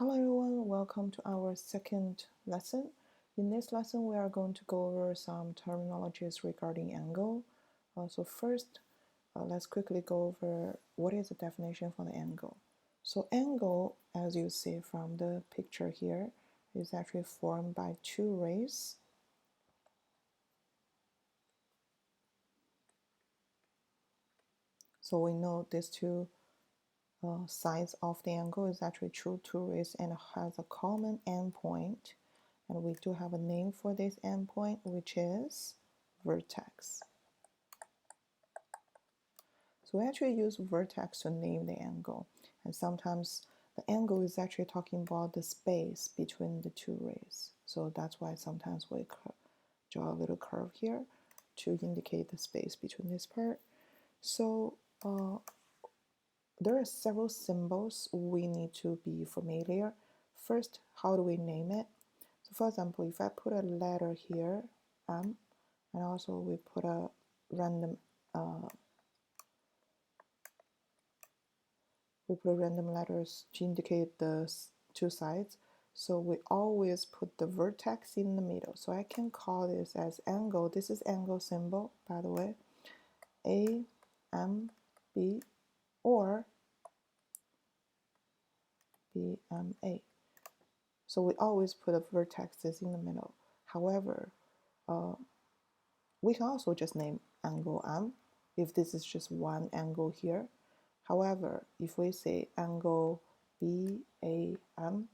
Hello everyone, welcome to our second lesson. In this lesson, we are going to go over some terminologies regarding angle. So first, let's quickly go over what is the definition for the angle. So angle, as you see from the picture here, is actually formed by two rays. So we know these two sides of the angle is actually two rays and has a common endpoint. And we do have a name for this endpoint, which is vertex. So we actually use vertex to name the angle. And sometimes the angle is actually talking about the space between the two rays. So that's why sometimes we draw a little curve here to indicate the space between this part. So there are several symbols we need to be familiar. First, how do we name it? So for example, if I put a letter here, M, and also we put a random letters to indicate the two sides. So we always put the vertex in the middle. So I can call this as angle. This is angle symbol, by the way. A, M, B, or B, M, A. So we always put the vertexes in the middle. However, we can also just name angle M if this is just one angle here. However, if we say angle BAM,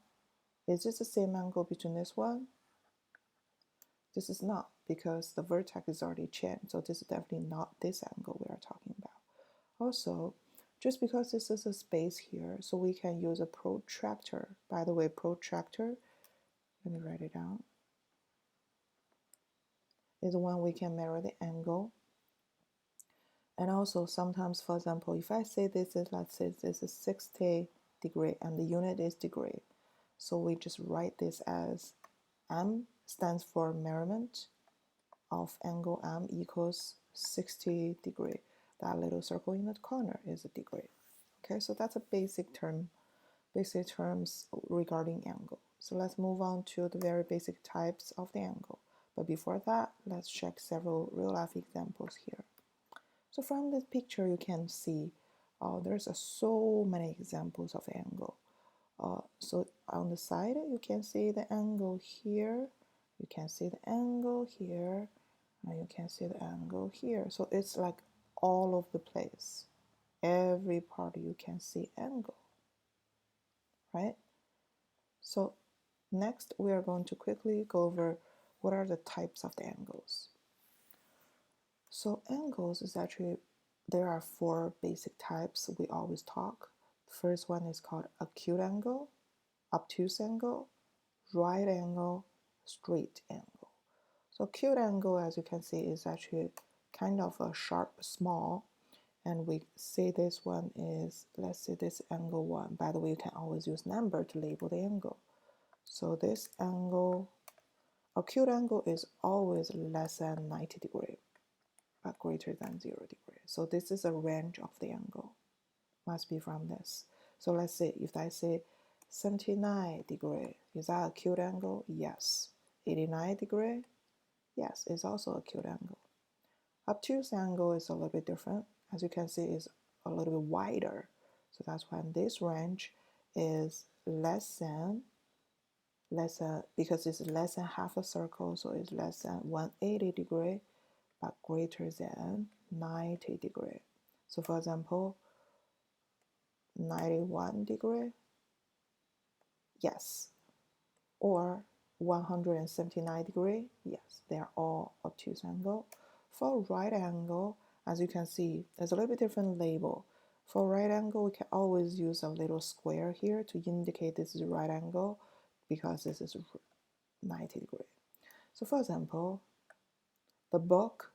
is this the same angle between this one? This is not, because the vertex is already changed, so this is definitely not this angle we are talking about. Also, just because this is a space here, so we can use a protractor. By the way, protractor, let me write it down, is when we can measure the angle. And also sometimes, for example, if I say this is, let's say this is 60 degree and the unit is degree. So we just write this as M stands for measurement of angle M equals 60 degree. That little circle in the corner is a degree. Okay, so that's a basic terms regarding angle. So let's move on to the very basic types of the angle. But before that, let's check several real life examples here. So from this picture, you can see there's so many examples of angle. So on the side, you can see the angle here, you can see the angle here, and you can see the angle here. So it's like all over the place. Every part you can see angle, right? So next, we are going to quickly go over what are the types of the angles. So angles is actually, there are four basic types we always talk. The first one is called acute angle, obtuse angle, right angle, straight angle. So acute angle, as you can see, is actually kind of a sharp, small, and we say this one is, let's say this angle 1. By the way, you can always use number to label the angle. So this angle, acute angle is always less than 90 degrees. But greater than 0 degree. So this is a range of the angle. Must be from this. So let's say if I say 79 degree, is that acute angle? Yes. 89 degree? Yes, it's also acute angle. Obtuse angle is a little bit different. As you can see, it's a little bit wider. So that's why this range is less than, because it's less than half a circle, so it's less than 180 degree, but greater than 90 degree. So for example, 91 degree, yes. Or 179 degree, yes. They are all obtuse angle. For right angle, as you can see, there's a little bit different label. For right angle, we can always use a little square here to indicate this is right angle because this is 90 degree. So for example, the book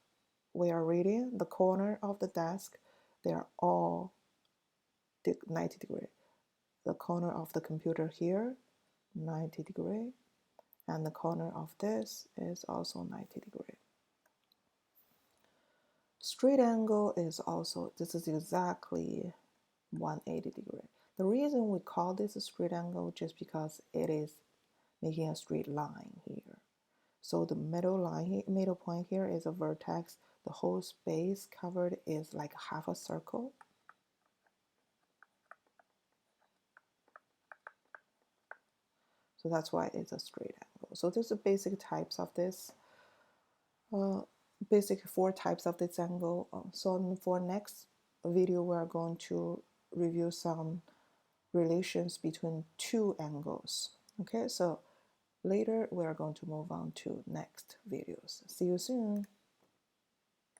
we are reading, the corner of the desk, they are all 90 degree. The corner of the computer here, 90 degree. And the corner of this is also 90 degree. Straight angle is also, this is exactly 180 degree. The reason we call this a straight angle just because it is making a straight line here. So the middle line here, middle point here is a vertex. The whole space covered is like half a circle. So that's why it's a straight angle. So there's the basic types of this, basic 4 types of this angle. So for next video, we're going to review some relations between 2 angles. Okay, so later we're going to move on to next videos. See you soon.